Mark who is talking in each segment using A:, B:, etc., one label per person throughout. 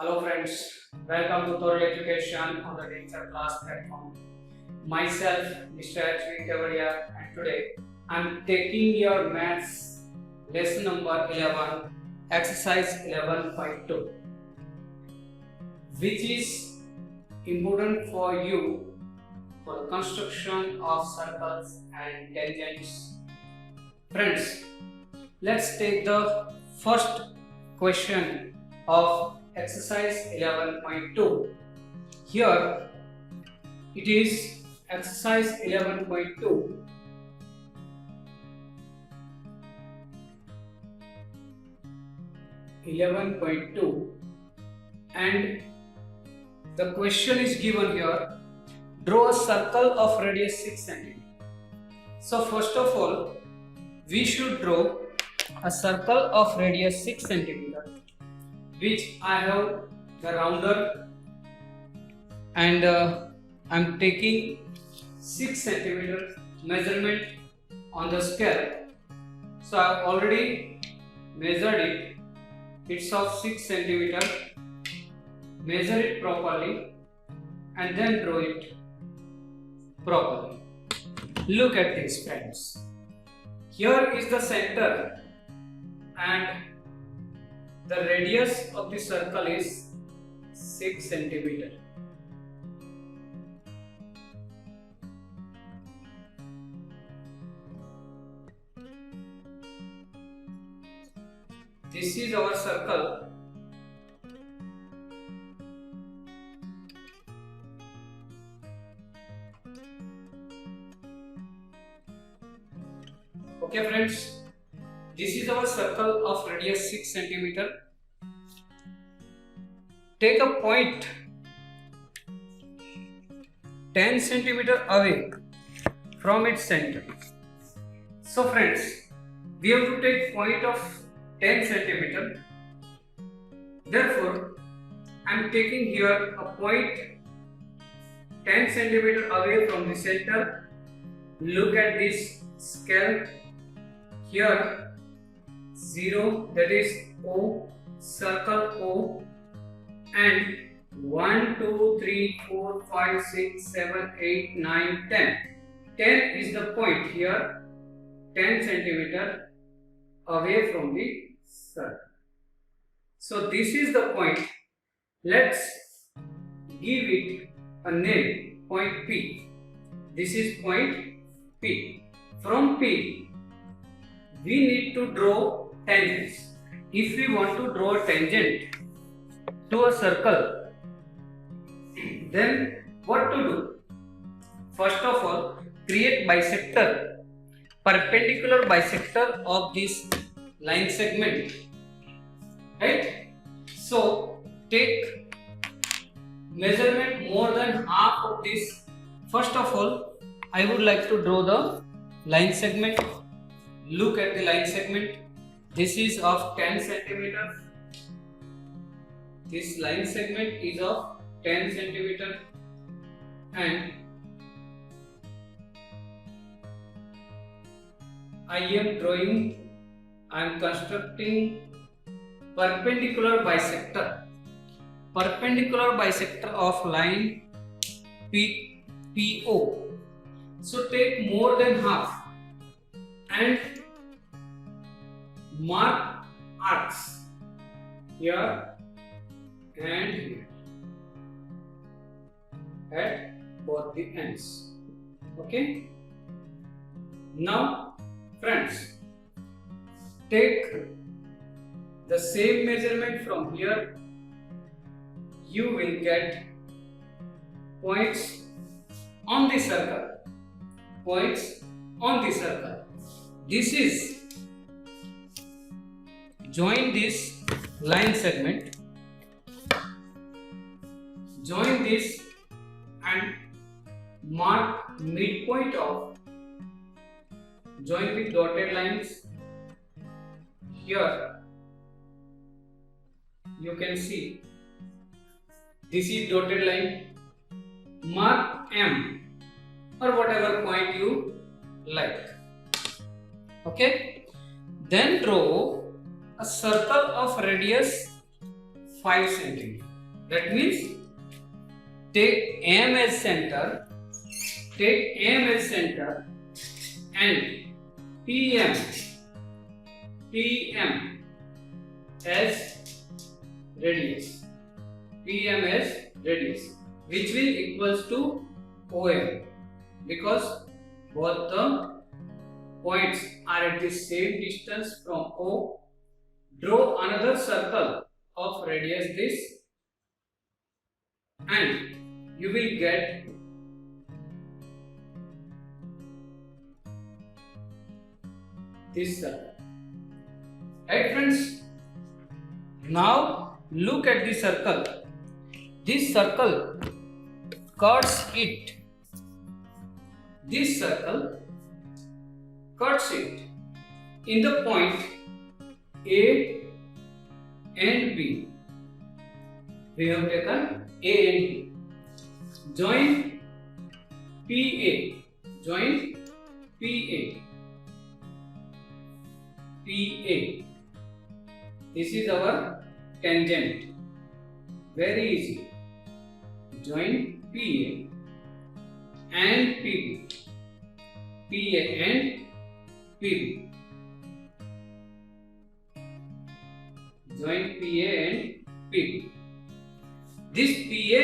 A: Hello friends, welcome to Thorough Education on the Digital Class platform. Myself, Mr. H.V. Kevadia, and today I am taking your maths lesson number 11, exercise 11.2, which is important for you for the construction of circles and tangents. Friends, let's take the first question of exercise 11.2. Here it is exercise 11.2. And the question is given here: draw a circle of radius 6 cm. So first of all, we should draw a circle of radius 6 cm, which I have the rounder, and I'm taking 6 cm measurement on the scale. So I've already measured it. It's of 6 cm. Measure it properly and then draw it properly. Look at this, friends. Here is the center and the radius of the circle is 6 cm. This is our circle. Okay friends, this is our circle of radius 6 cm. Take a point 10 cm away from its center. So friends, we have to take point of 10 cm. Therefore, I am taking here a point 10 cm away from the center. Look at this scale. Here 0, that is O, circle O, and 1, 2, 3, 4, 5, 6, 7, 8, 9, 10. 10 is the point here, 10 cm away from the circle. So this is the point. Let's give it a name, point P. This is point P. From P, we need to draw tangents. If we want to draw a tangent to a circle, then what to do? First of all, create bisector, perpendicular bisector of this line segment, right? So take measurement more than half of this. First of all, I would like to draw the line segment. Look at the line segment. This is of 10 cm. This line segment is of 10 cm, and I am constructing perpendicular bisector. Perpendicular bisector of line PO. So take more than half and mark arcs here and here at both the ends. Okay. Now friends, take the same measurement from here. You will get points on the circle. Points on the circle. This is, join this line segment, join this and mark midpoint of, join with dotted lines. Here you can see this is dotted line. Mark M or whatever point you like. Okay, then draw a circle of radius 5 cm. That means take M as center, and PM as radius, which will equals to OM, because both the points are at the same distance from O. Draw another circle of radius this, and you will get this circle. Right, friends? Now look at the circle. This circle cuts it. This circle cuts it in the point A and B. We have taken A and B. Join PA. This is our tangent. Very easy. Join PA and PB. Join PA and PB. This PA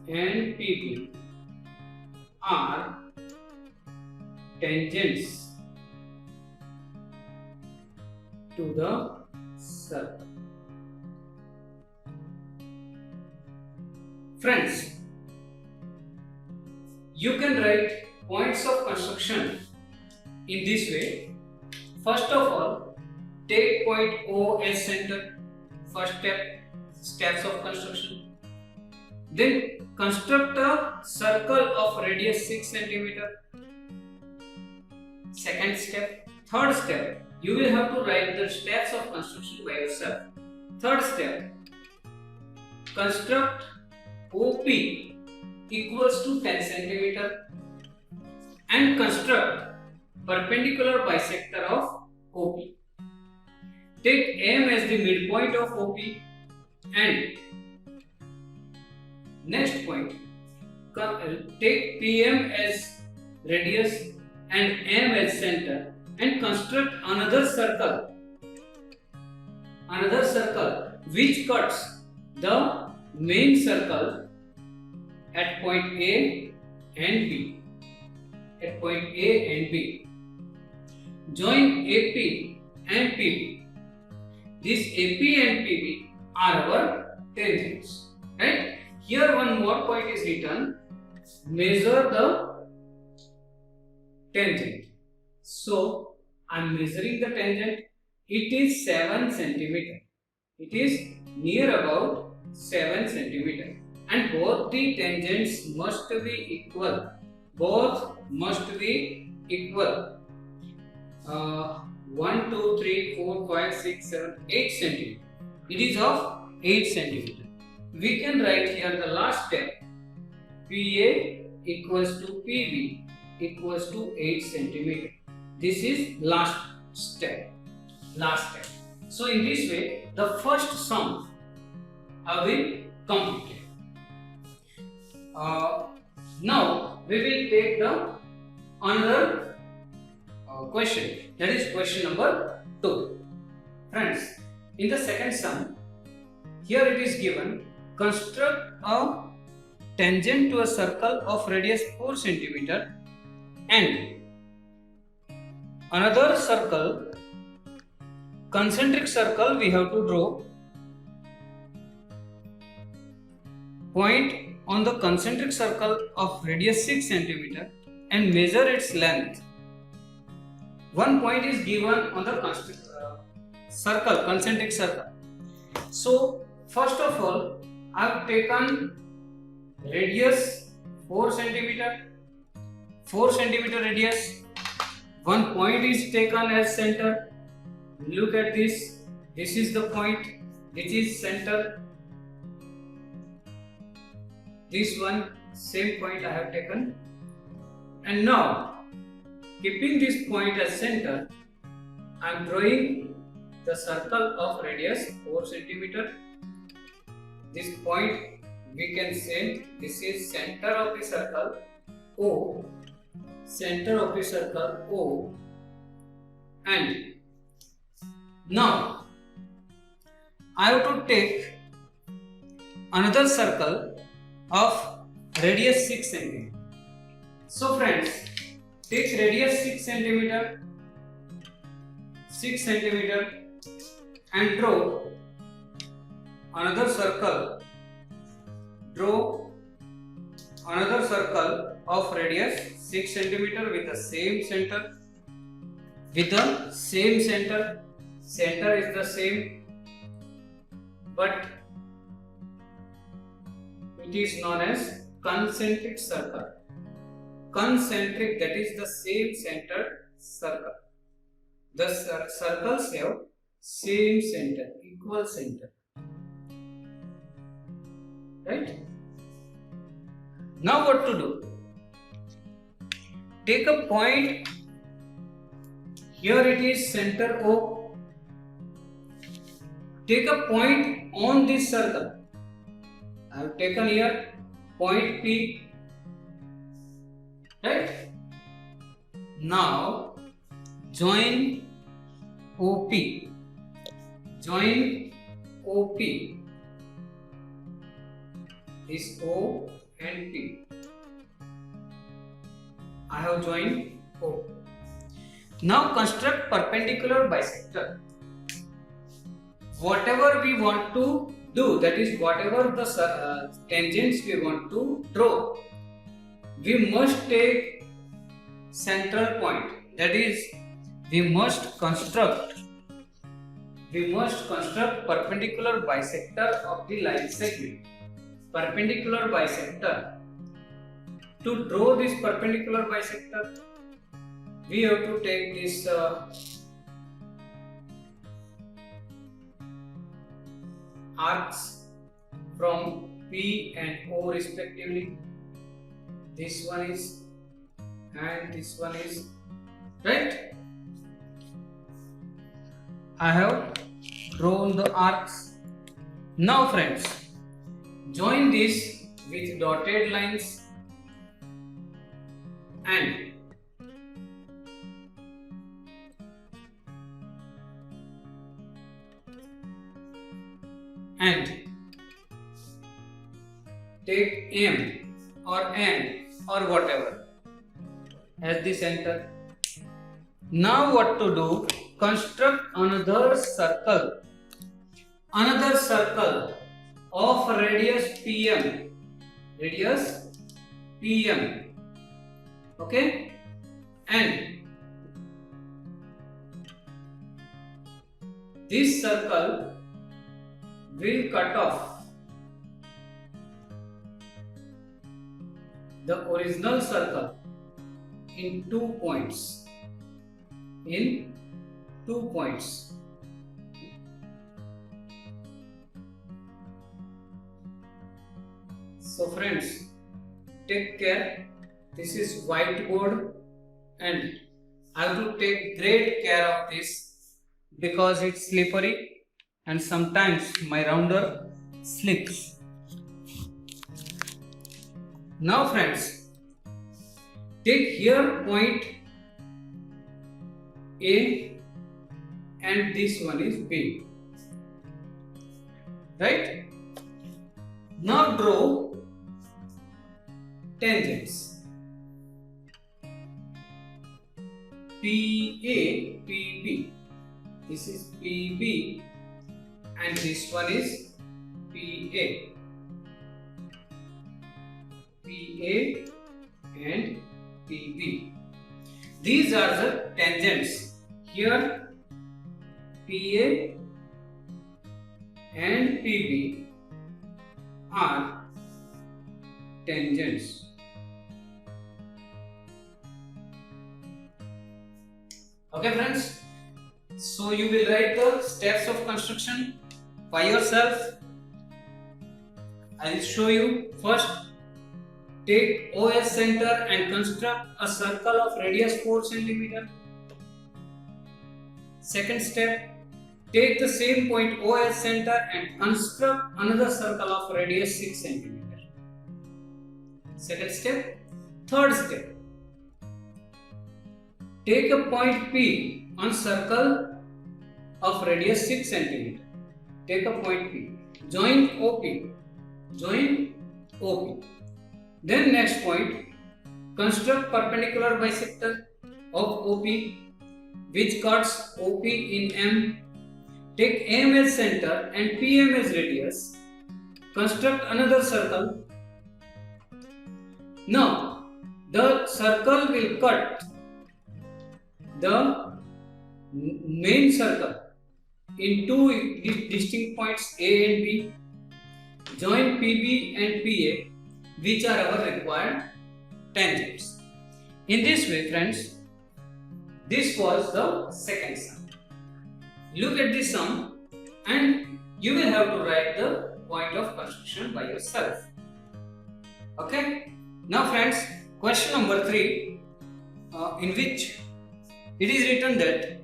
A: and PB are tangents to the circle. Friends, you can write points of construction in this way. First of all, take point O as center. First steps of construction. Then construct a circle of radius 6 cm. Second step. Third step, you will have to write the steps of construction by yourself. Third step, construct OP equals to 10 cm and construct perpendicular bisector of OP. Take M as the midpoint of OP and next point, take PM as radius and M as center and construct another circle which cuts the main circle at point A and B. Join AP and PB. This AP and PB are our tangents. Right? Here one more point is written. Measure the tangent. So I am measuring the tangent. It is 7 cm. It is near about 7 cm. And both the tangents must be equal. 1, 2, 3, 4, 5, 6, 7, 8 cm. It is of 8 cm. We can write here the last step. PA equals to PB equals to 8 cm. This is last step. So in this way, the first sum have been completed. Now we will take the another question, that is question number 2. Friends, in the second sum, here it is given, construct a tangent to a circle of radius 4 cm and another circle, concentric circle we have to draw. Point on the concentric circle of radius 6 cm and measure its length. One point is given on the concentric circle. So first of all, I have taken radius 4 cm radius. One point is taken as center. Look at this. This is the point. This is center. This one, same point I have taken. And now, keeping this point as center, I am drawing the circle of radius 4 centimeter. This point we can say this is center of the circle O, center of the circle O, and now I have to take another circle of radius 6 centimeter. So friends, take radius 6 centimeter and draw another circle. Draw another circle of radius 6 centimeter with the same center. Center is the same, but it is known as concentric circle. Concentric, that is the same centered circle. The circles have same center, equal center. Right? Now what to do? Take a point. Here it is center O. Take a point on this circle. I have taken here point P. Right? Now join OP. Join OP. This O and P. I have joined O. Now construct perpendicular bisector. Whatever we want to do, that is whatever the tangents we want to draw, we must take central point. That is, we must construct perpendicular bisector of the line segment. Perpendicular bisector. To draw this perpendicular bisector, we have to take this arcs from P and O respectively. This one is and this one is, right? I have drawn the arcs. Now friends, join this with dotted lines and take M or N or whatever as the center. Now what to do? Construct another circle of radius PM. Okay, and this circle will cut off the original circle in 2 points. So friends, take care. This is whiteboard and I have to take great care of this because it's slippery and sometimes my rounder slips. Now friends, take here point A and this one is B. Right? Now draw tangents. PA, PB. This is PB and this one is PA. PA and PB. These are the tangents. Here PA and PB are tangents. Okay friends, so you will write the steps of construction by yourself. I will show you. First, take OS center and construct a circle of radius 4 cm. Second step, Take the same point O as center and construct another circle of radius 6 cm. Second step. Third step. Take a point P on circle of radius 6 cm. Take a point P. Join OP. Join OP. Then next point. Construct perpendicular bisector of OP which cuts OP in M. Take M as center and PM as radius. Construct another circle. Now, the circle will cut the main circle in two distinct points A and B. Join PB and PA, which are our required tangents. In this way, friends, this was the second sum. Look at this sum and you will have to write the point of construction by yourself. Okay? Now friends, question number 3 in which it is written that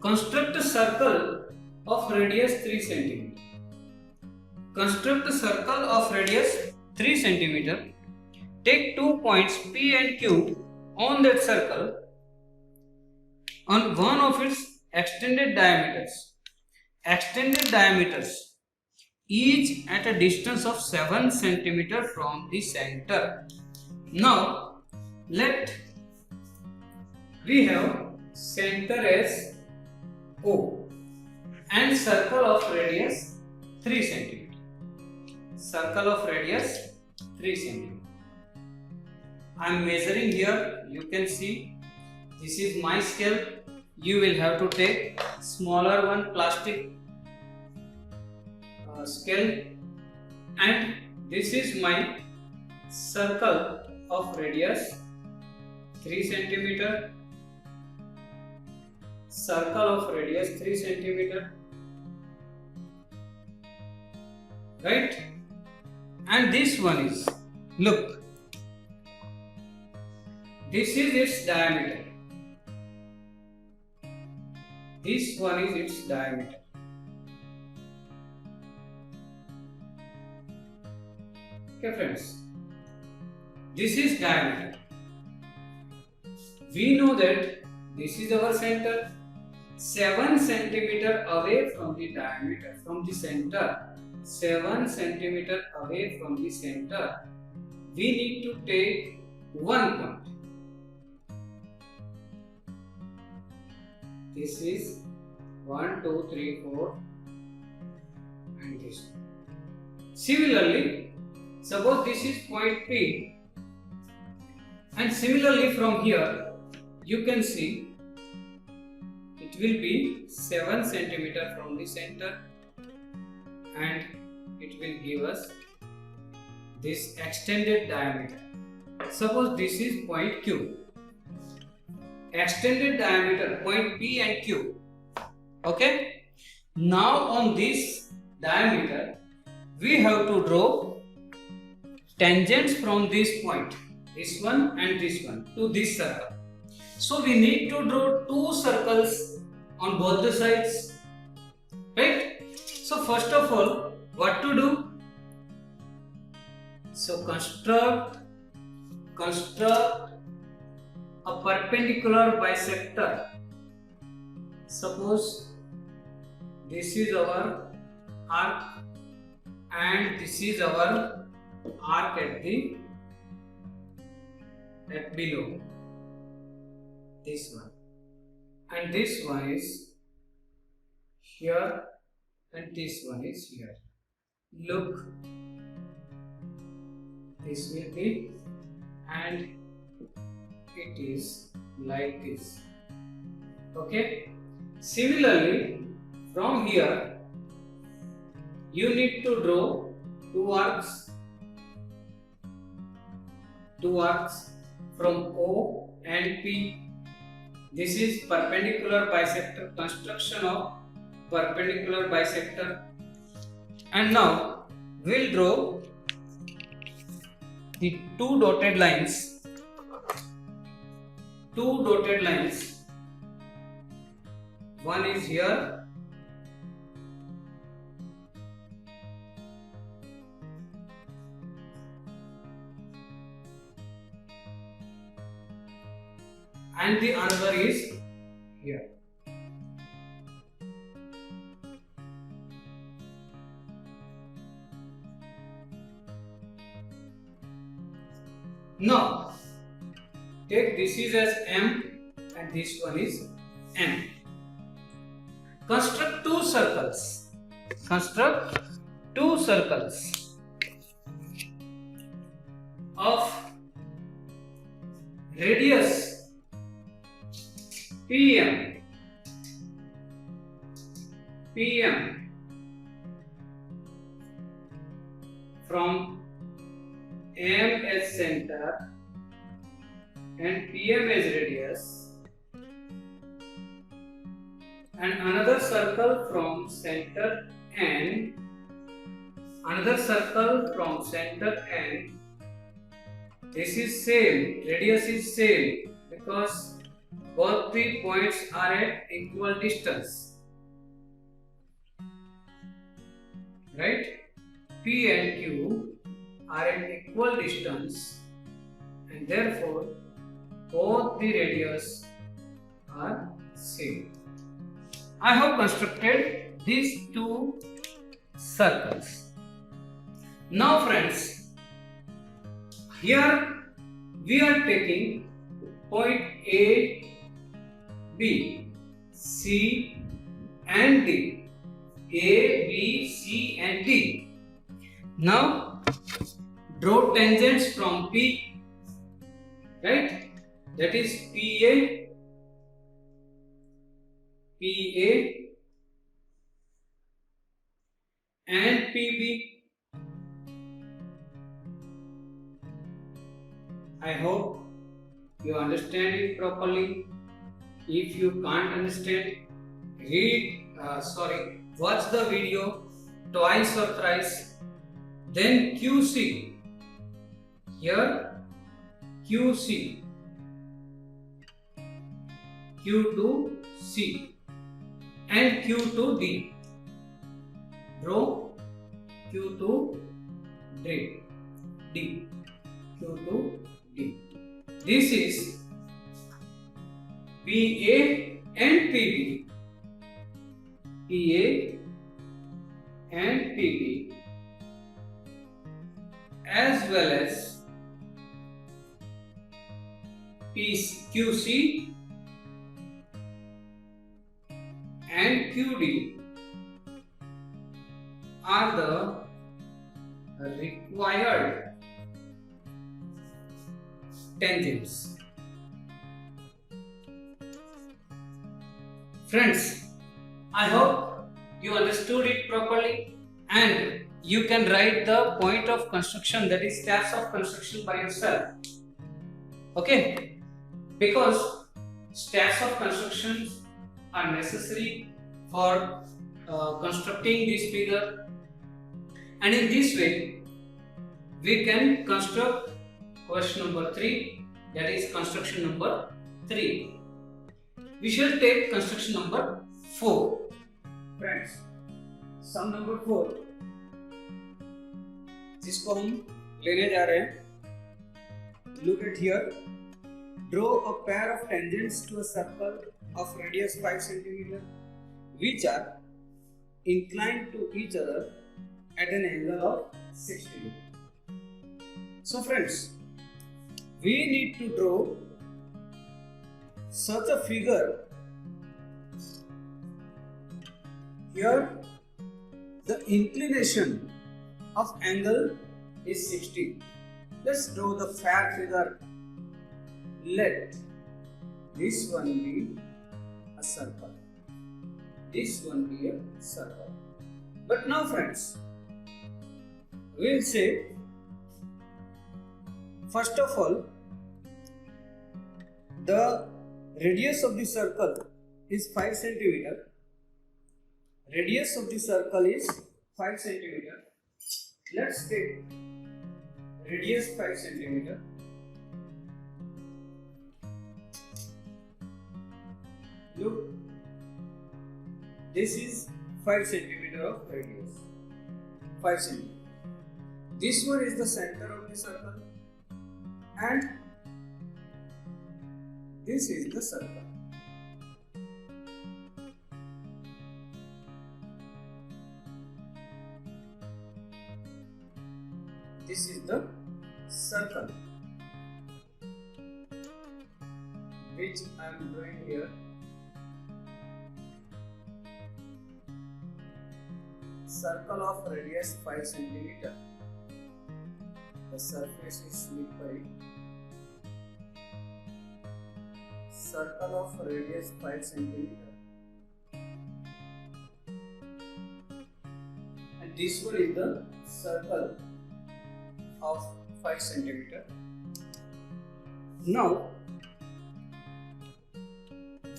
A: construct a circle of radius 3 cm. Construct a circle of radius 3 cm. Take 2 points P and Q on that circle on one of its extended diameters, each at a distance of 7 cm from the center. Now, we have center as O and circle of radius 3 cm. Circle of radius 3 cm. I am measuring here. You can see this is my scale. You will have to take smaller one, plastic scale, and this is my circle of radius 3 cm. Circle of radius 3 cm, right? And this one is, look, this is its diameter. This one is its diameter. Okay friends, this is diameter. We know that this is our center, 7 cm away from the diameter, from the center, 7 cm away from the center, we need to take one point. This is 1, 2, 3, 4 and this one. Similarly, suppose this is point P, and similarly from here you can see it will be 7 cm from the center and it will give us this extended diameter. Suppose this is point Q. Extended diameter point P and Q. Okay. Now on this diameter we have to draw tangents from this point, this one and this one, to this circle. So we need to draw two circles on both the sides, right? So first of all, what to do? So construct a perpendicular bisector. Suppose this is our arc and this is our arc at below, this one, and this one is here and this one is here. Look, this will be, and it is like this. Okay. Similarly, from here you need to draw two arcs from O and P. This is perpendicular bisector, construction of perpendicular bisector. And now we'll draw the two dotted lines. One is here and the another is here. Now take this is as M and this one is N. Construct two circles. Construct two circles of radius PM from M as center and PM as radius, and another circle from center N, this is same, radius is same because both the points are at equal distance, right? P and Q are at equal distance and therefore both the radius are same. I have constructed these two circles. Now friends, here we are taking point A, B, C and D. A, B, C and D. Now draw tangents from P, right? That is PA, and PB. I hope you understand it properly. If you can't understand, watch the video twice or thrice. Then QC. Here QC, Q to C and Q to D. Draw Q to D, Q to D. This is PA and PB, as well as QC and QD are the required tangents. Friends, I hope you understood it properly and you can write the point of construction, that is steps of construction, by yourself. Okay? Because steps of construction are necessary for constructing this figure, and in this way we can construct question number 3, that is construction number 3. We shall take construction number 4. Friends, sum number 4 जिसको हम लेने जा रहे हैं. Look at here. Draw a pair of tangents to a circle of radius 5 cm which are inclined to each other at an angle of 60 degree. So friends, we need to draw such a figure. Here the inclination of angle is 60. Let's draw the fair figure. Let this one be a circle, this one be a circle. But now friends, we'll say, first of all, the radius of the circle is 5 centimeter. Radius of the circle is 5 centimeter. Let's take radius 5 centimeter. Look, this is 5 centimeter of radius. 5 centimeter. This one is the center of the circle, and This is the circle. This is the circle which I am drawing here. Circle of radius 5 cm. The surface is slippery. Circle of radius 5 cm. And this one is the circle of 5 cm. Now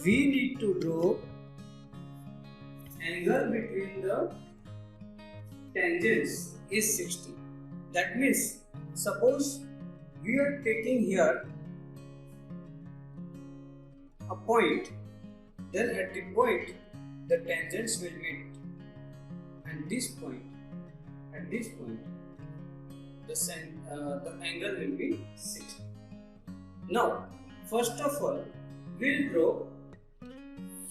A: we need to draw angle between the tangents is 60. That means suppose we are taking here a point, then at the point the tangents will meet, and this point, at this point the angle will be 60. Now first of all we'll draw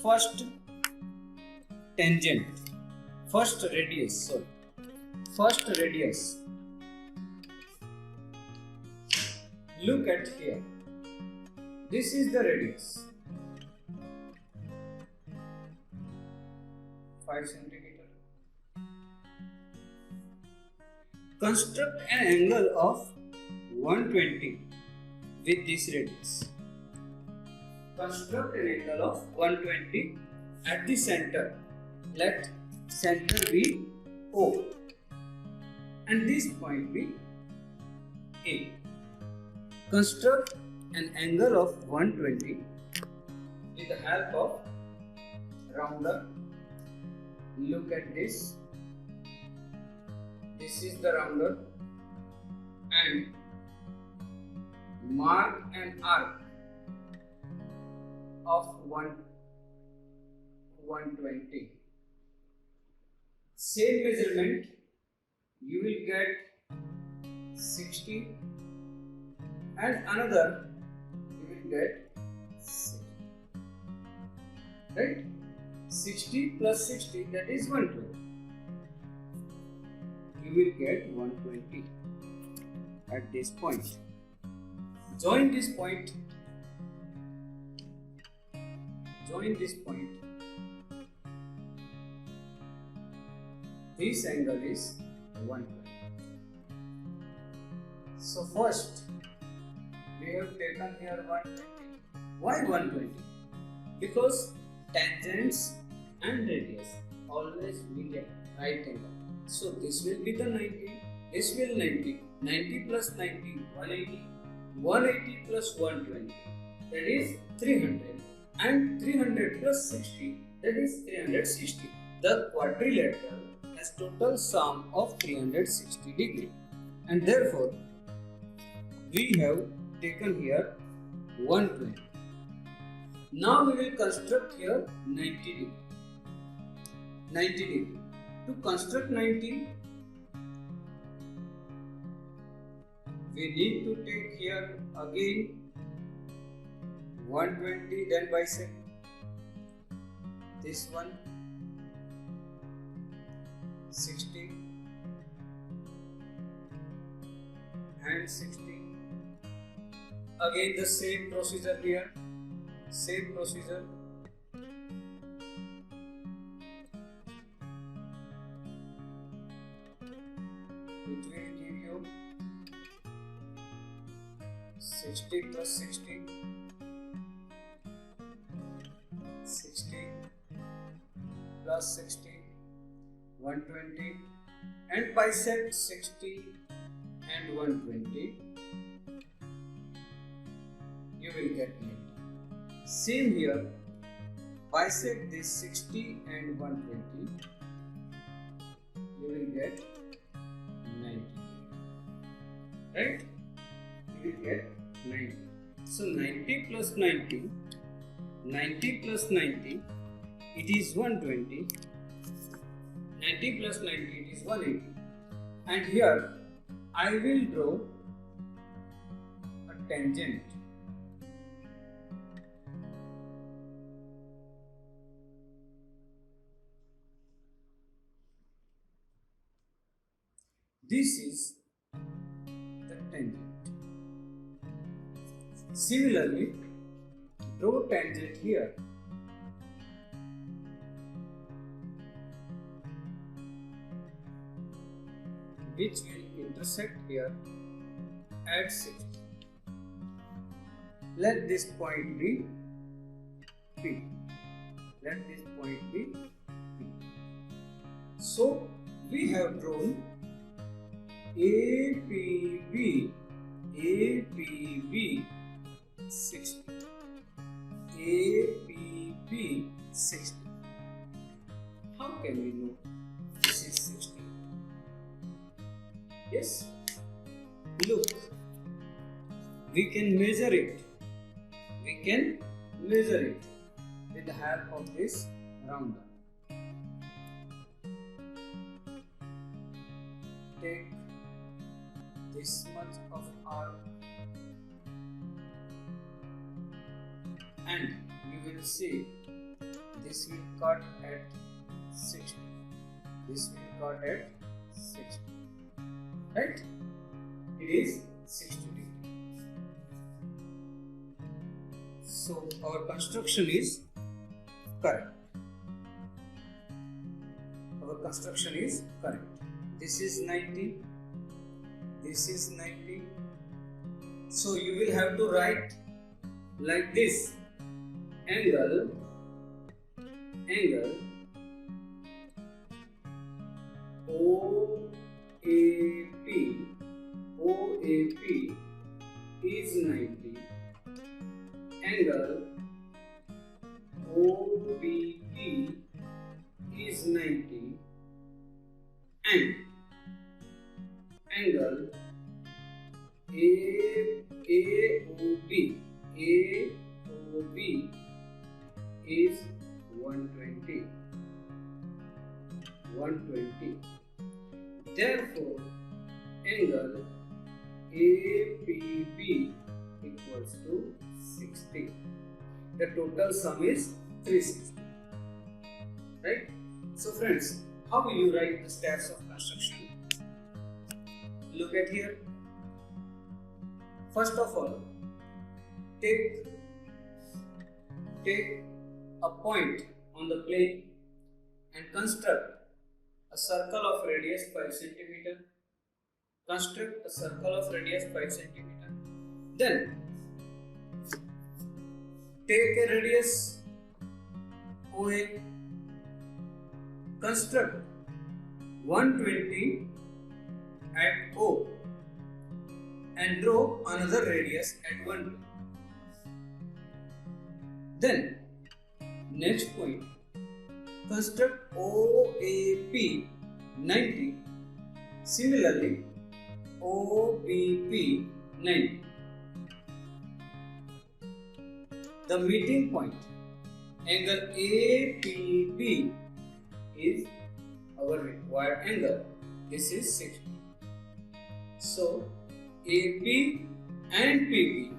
A: first tangent, first radius. Look at here. This is the radius, 5 centimeter. Construct an angle of 120 with this radius. Construct an angle of 120 at the center. Let center be O and this point be A. Construct an angle of 120 with the help of rounder. Look at this. This is the rounder, and mark an arc of 120. Same measurement, you will get 60, and another you will get 60. Right? 60 plus 60, that is 120. You will get 120 at this point. Join this point. Join this point. This angle is 120. So first we have taken here 120. Why 120? Because tangents and radius always meet at right angle. So this will be the 90, this will 90, 90 plus 90, 180, 180 plus 120, that is 300, and 300 plus 60, that is 360. The quadrilateral has total sum of 360 degree, and therefore we have taken here 120. Now we will construct here 90 degree. 90 degree. To construct 90, we need to take here again 120, then bisect this one, 60 and 60. Again the same procedure here, same procedure. It will give you 60 plus 60, 60 plus 60, 120, and bisect 60 and 120, you will get 90. Same here, bisect this 60 and 120, you will get 90. Right? You will get 90. So 90 plus 90, 90 plus 90, it is 120. 90 plus 90, it is 180. And here I will draw a tangent. This is the tangent. Similarly, draw tangent here. Which will intersect here at 60. Let this point be P. Let this point be P. So we have drawn APB 60. APB 60. How can we know this is 60? Yes, look, we can measure it. We can measure it with the help of this rounder. Take this much of arc and you will see this will cut at 60. This will cut at 60. Right? It is 60 degrees. So our construction is correct. Our construction is correct. This is 90. This is 90. So you will have to write like this. Angle OAP is 90. Angle OBP is 90 and angle AOB is 120. Therefore, angle APB equals to 60. The total sum is 360. Right? So friends, how will you write the steps of construction? Look at here. First of all, take a point on the plane and construct a circle of radius 5 cm. Construct a circle of radius 5 cm. Then take a radius OA. Construct 120 at O and draw another radius at 1. Then next point, construct OAP 90. Similarly, OBP 90. The meeting point, angle APB is our required angle. This is 60. So AP and PB,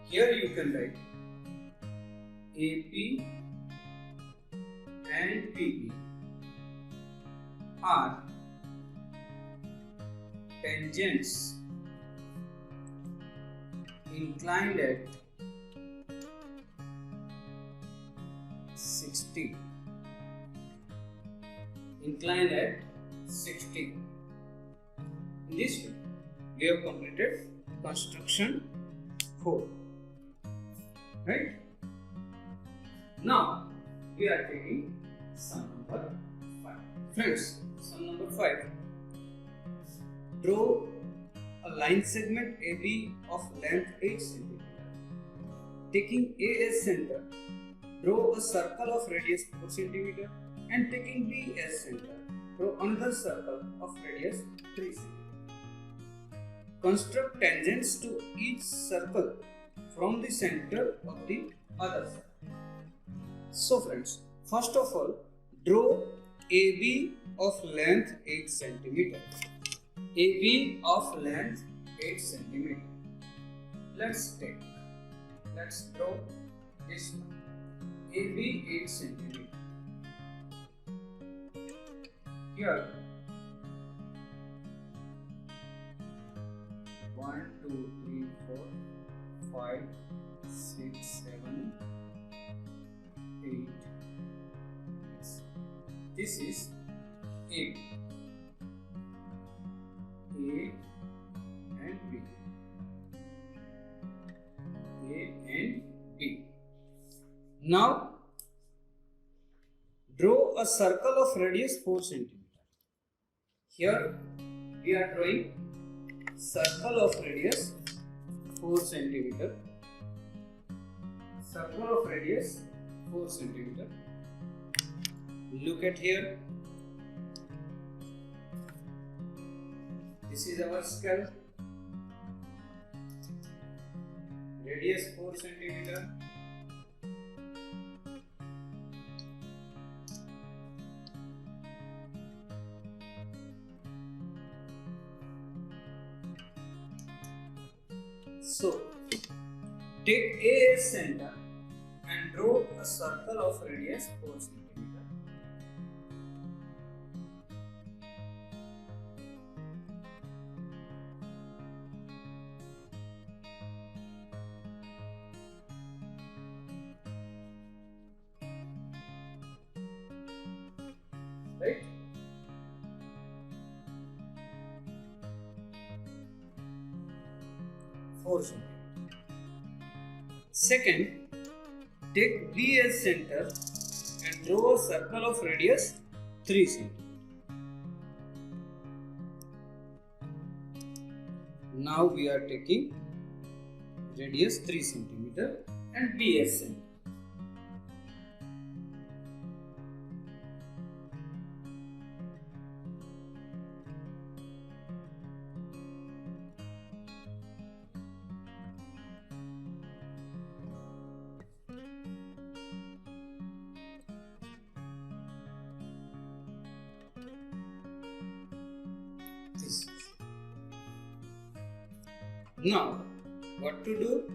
A: here you can write AP and PB are tangents inclined at 60. Inclined at 60. In this way, we have completed construction 4. Right? Now, we are taking sum number 5. Friends, sum number 5. Draw a line segment AB of length 8 cm. Taking A as center, draw a circle of radius 4 cm and taking B as center, draw another circle of radius 3 cm. Construct tangents to each circle from the center of the other circle. So friends, first of all, draw AB of length 8 cm. AB of length 8 cm. Let's draw this one. AB 8 cm. here 1 2 3 4 5 6 7 8. This is A and B. A and B. Now draw a circle of radius 4 cm. Here we are drawing circle of radius 4 cm. Circle of radius 4 cm. Look at here. This is our skull. Radius 4 cm. So, take A as center and draw a circle of radius 4 cm. Right? Second, take B as center and draw a circle of radius 3 cm. Now we are taking radius 3 cm and B as center. Now, what to do?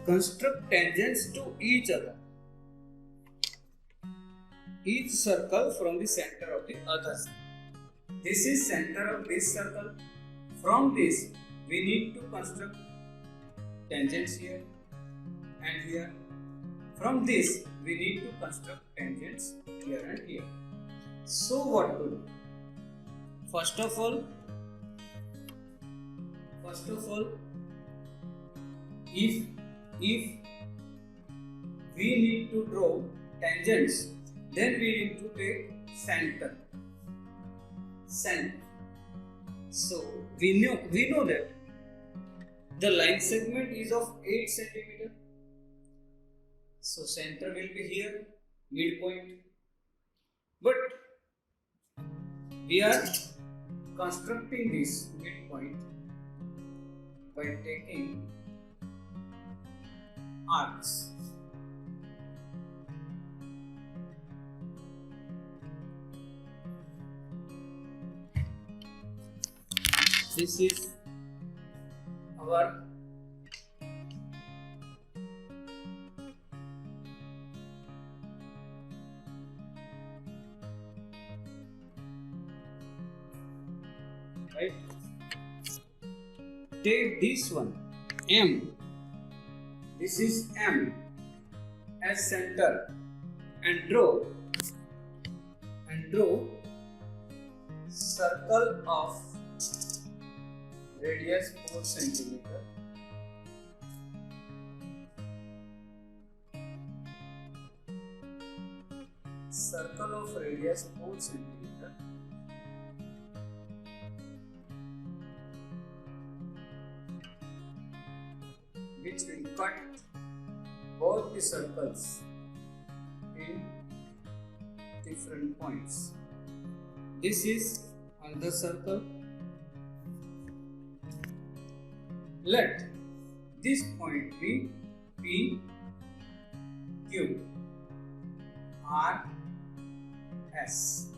A: Construct tangents to each other. Each circle from the center of the other side. This is center of this circle. From this, we need to construct tangents here and here. From this, we need to construct tangents here and here. So what to do? First of all, if we need to draw tangents, then we need to take center. So we know that the line segment is of 8 cm. So center will be here, midpoint. But we are constructing this midpoint by taking arcs. This is our right. Take this one, M. This is M as center and draw circle of radius 4 cm. Circle of radius 4 cm. Which will cut both the circles in different points. This is another circle. Let this point be P, Q, R, S.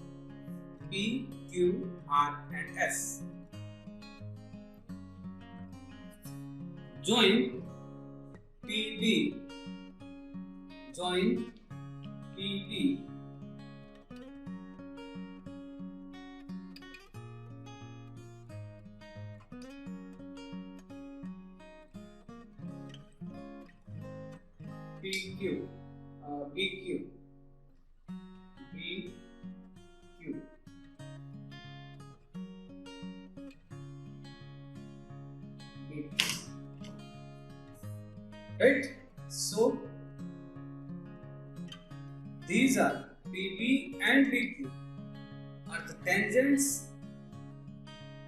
A: P, Q, R and S. Join PB. BQ. Right? So these are PB and BQ are the tangents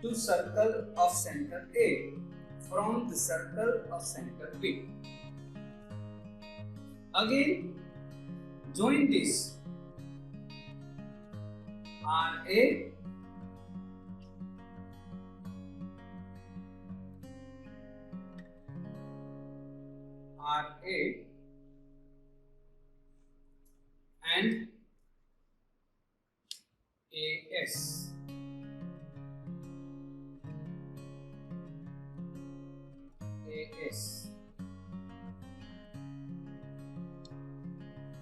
A: to circle of center A from the circle of center B. Again, join this RA and AS.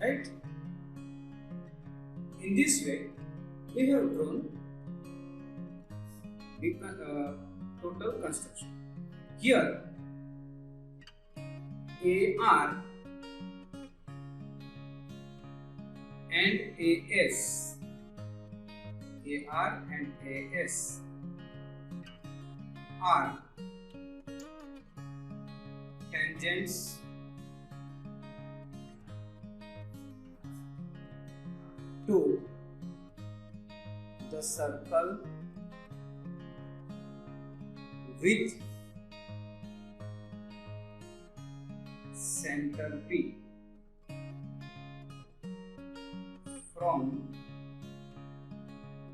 A: Right? In this way, we have drawn the total construction. Here, AR and AS are tangents to the circle with center P from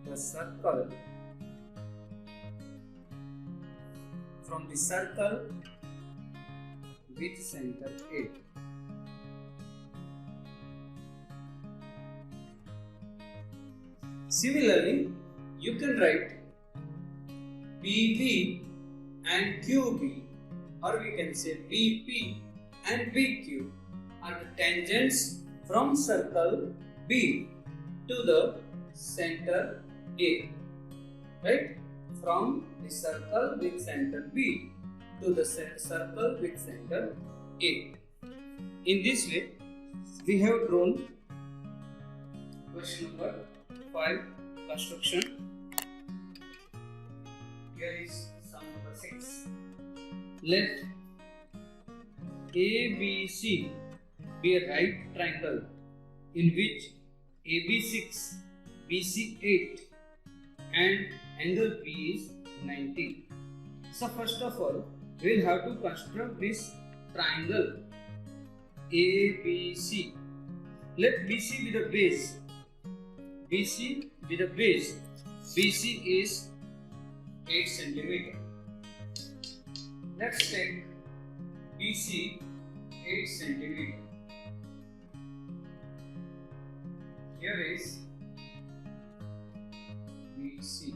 A: the circle with center A. Similarly, you can write PB and QB, or we can say BP and BQ are the tangents from circle B to the center A. Right? From the circle with center B to the circle with center A. In this way, we have drawn question number 5 construction. Here is sum number 6. Let ABC be a right triangle in which AB 6, BC 8 and angle P is 90. So first of all, we will have to construct this triangle ABC. Let BC be the base. BC is 8 centimeter. Let's take BC 8 centimeter. Here is BC.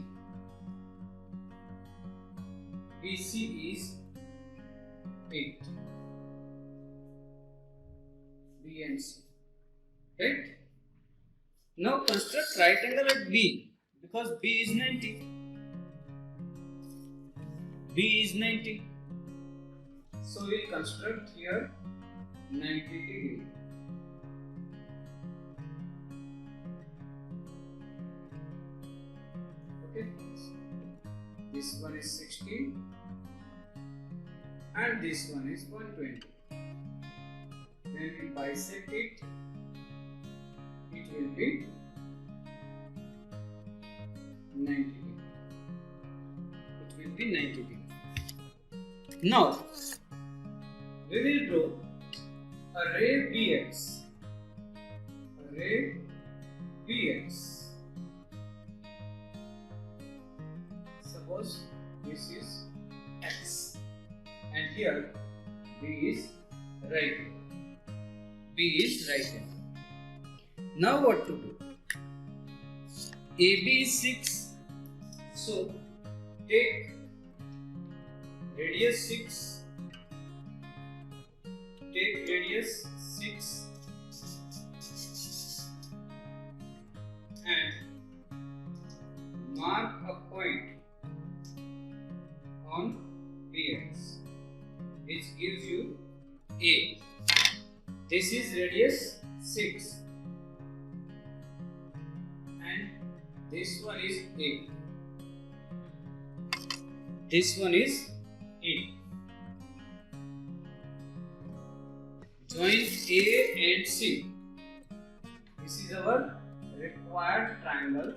A: BC is 8. B and C. Right? Now construct right angle at B, because B is 90. B is 90. So we will construct here 90 degree. Okay. This one is 60 and this one is 120. When we bisect it, it will be 90 degree. It will be 90 degree. Now, we will draw a ray BX. A ray BX. Suppose this is X and here B is right. B is right hand. Now what to do? AB is 6. So take radius 6. Take radius 6 and mark a point on BX, which gives you A. This is radius 6 and this one is 8. This one is 8. Join A and C. This is our required triangle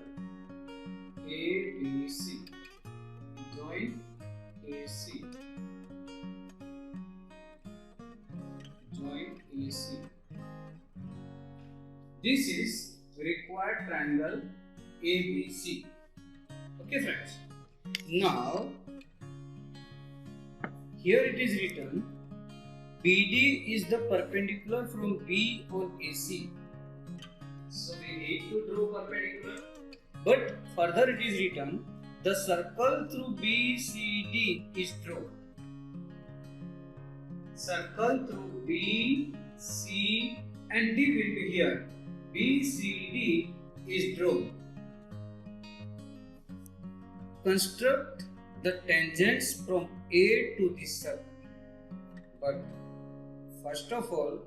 A: ABC. Join AC. Join AC. This is required triangle ABC. Okay, friends. Now, here it is written BD is the perpendicular from B on AC. So we need to draw perpendicular. But further it is written the circle through BCD is drawn. Circle through B, C and D will be here. BCD is drawn. Construct the tangents from A to this circle. But first of all,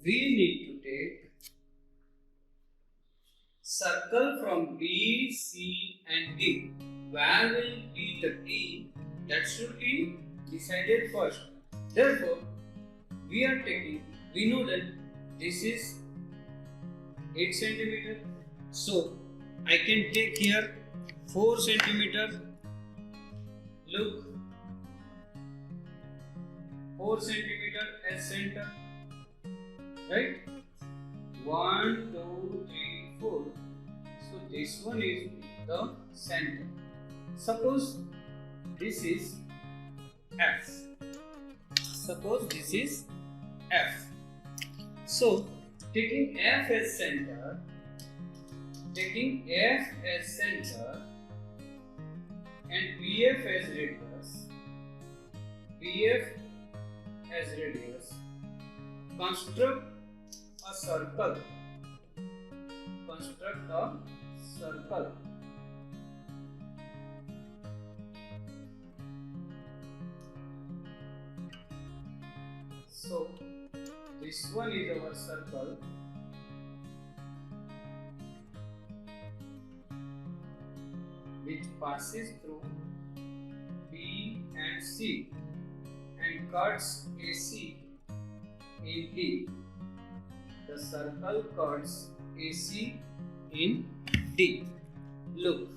A: we need to take circle from B, C and D. Where will be the D? That should be decided first. Therefore, we know that this is 8 cm. So, I can take here 4 cm. Look, 4 cm as center. Right? 1, 2, 3, 4. So this one is the center. Suppose this is F. Suppose this is F. So taking F as center, and BF as radius, construct a circle. So this one is our circle. Which passes through B and C and cuts AC in D. The circle cuts AC in D. Look,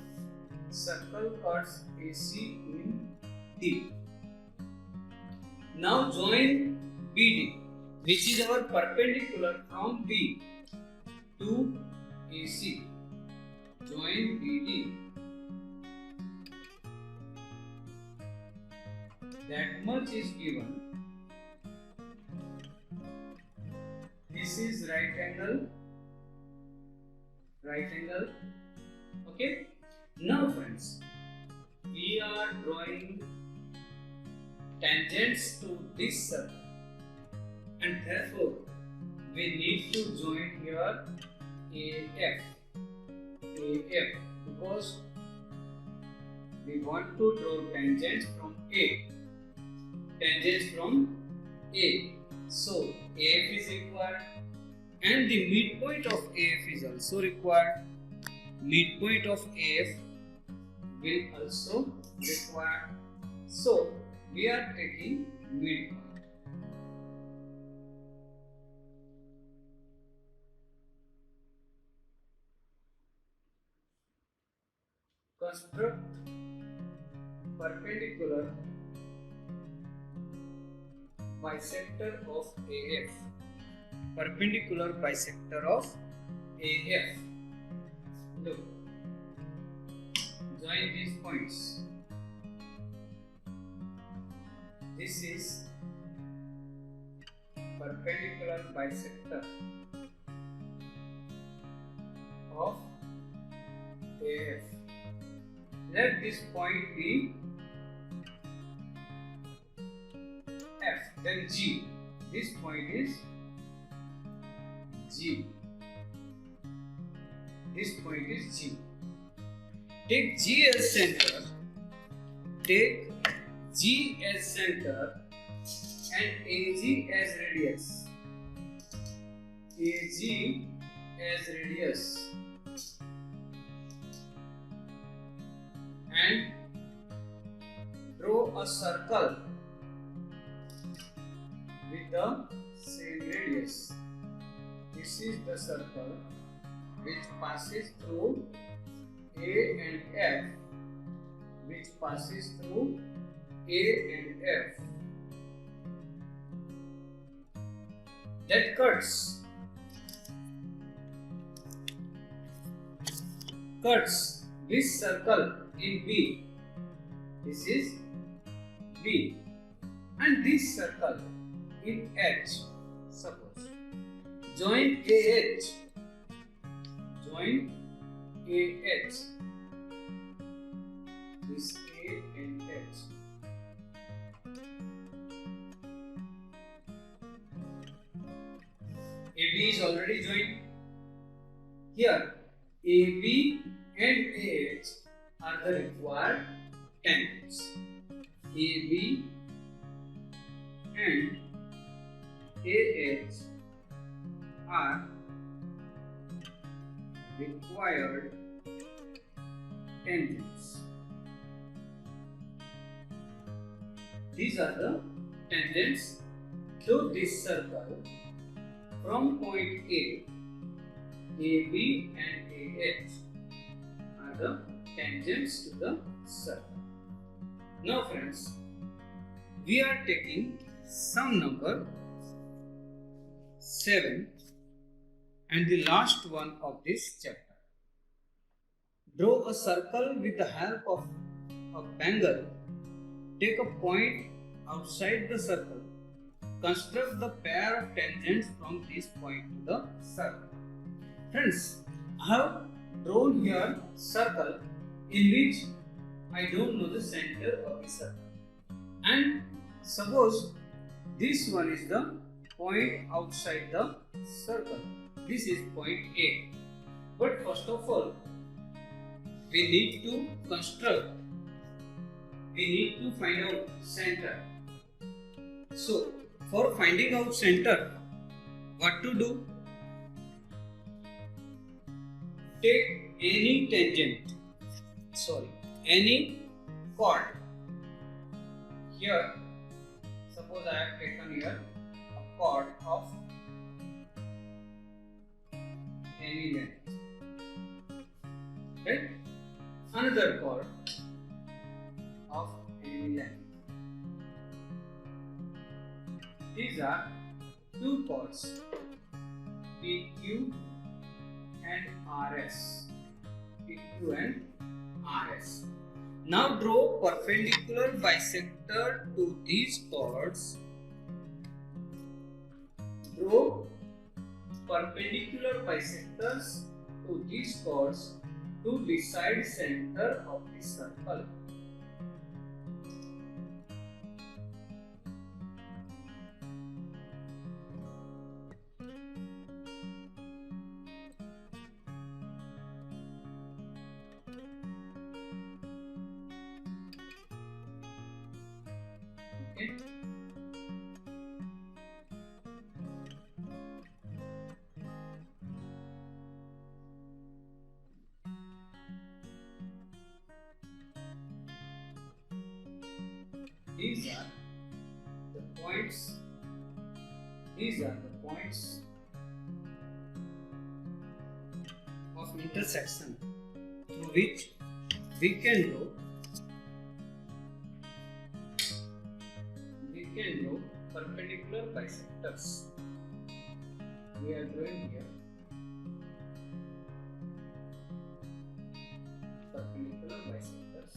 A: circle cuts AC in D. Now join BD, which is our perpendicular from B to AC. Join BD. That much is given. This is right angle. Okay. Now friends, we are drawing tangents to this circle, and therefore we need to join here AF because we want to draw tangents from A. So AF is required and the midpoint of AF is also required. Midpoint of AF will also require. So we are taking midpoint. Construct perpendicular bisector of AF. Perpendicular bisector of AF. Look, join these points. This is perpendicular bisector of AF. Let this point be F, then G. This point is G. This point is G. Take G as center. Take G as center and AG as radius. AG as radius and draw a circle with the same radius. This is the circle which passes through A and F, which passes through A and F, that cuts this circle in B. This is B, and this circle in H. Suppose join AH, this A and H. AB is already joined. Here AB and AH are the required tangents. AB and AH are required tangents. These are the tangents to this circle from point A. AB and AH are the tangents to the circle. Now friends, we are taking sum number 7 and the last one of this chapter. Draw a circle with the help of a bangle. Take a point outside the circle. Construct the pair of tangents from this point to the circle. Friends, I have drawn here circle in which I don't know the center of the circle. And suppose this one is the point outside the circle. This is point A. But first of all, we need to construct. We need to find out center. So, for finding out center, what to do? Take any tangent, any chord. Here, suppose I have taken here a chord of any length, right? Another chord of any length. These are two chords, PQ and RS. PQ and RS. Now draw perpendicular bisector to these chords. Draw perpendicular bisectors to these chords to decide center of the circle. Okay. These are the points. These are the points of intersection through which we can draw perpendicular bisectors. We are drawing here perpendicular bisectors.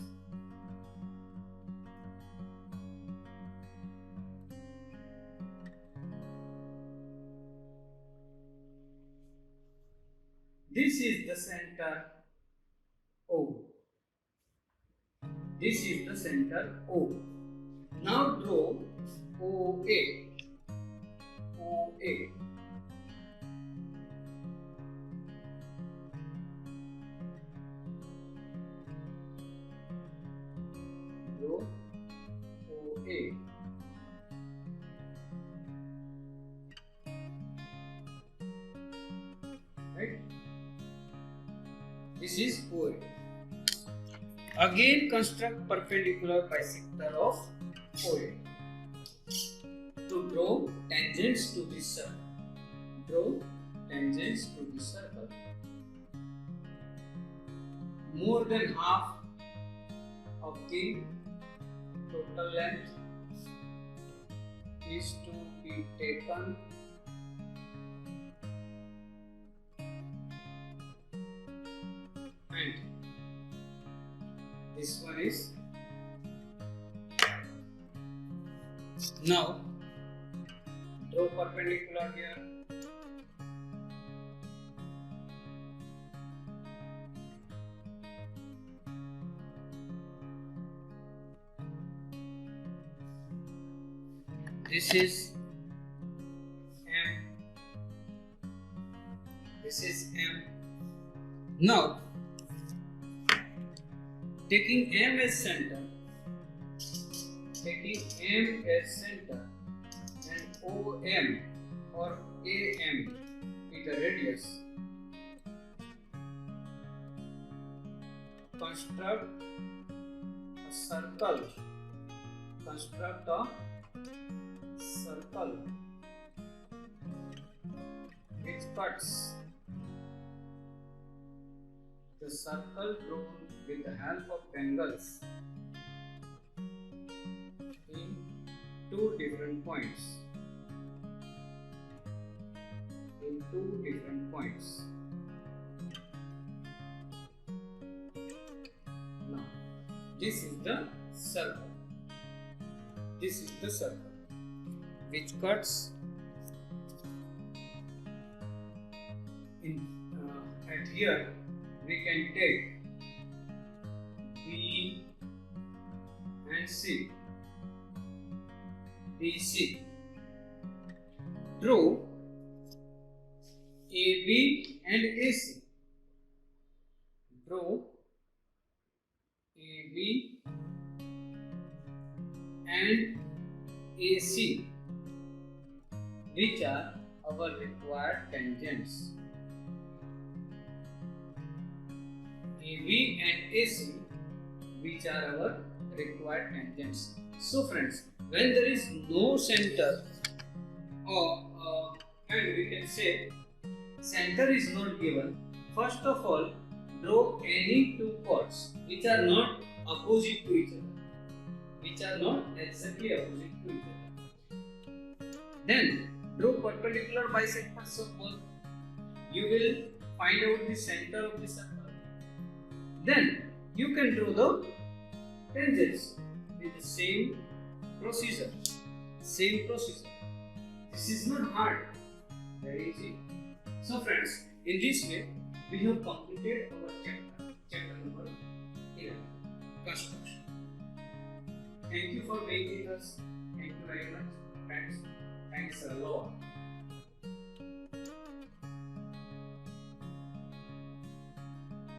A: This is the center O. This is the center O. Now draw OA. OA. Draw OA. This is OA. Again construct perpendicular bisector of OA. To draw tangents to this circle. Draw tangents to this circle. More than half of the total length is to be taken and this one is now draw perpendicular here. This is M. This is M. Now, taking M as center, and OM or AM is a radius. Construct a circle. Which cuts the circle drawn with the help of angles in two different points. Now, this is the circle. Which cuts in at here we can take B and C. BC. Draw AB and AC. Draw AB and AC, which are our required tangents. AB and AC, which are our required tangents. So friends, when there is no center, and we can say center is not given, first of all draw any two chords which are not opposite to each other, which are not exactly opposite to each other. Then draw perpendicular bisectors of both. You will find out the center of the circle. Then you can draw the tangents with the same procedure. This is not hard, very easy. So friends, in this way we have completed our chapter number 11, construction. Thank you for being with us. Thank you very much, friends. Thanks a lot.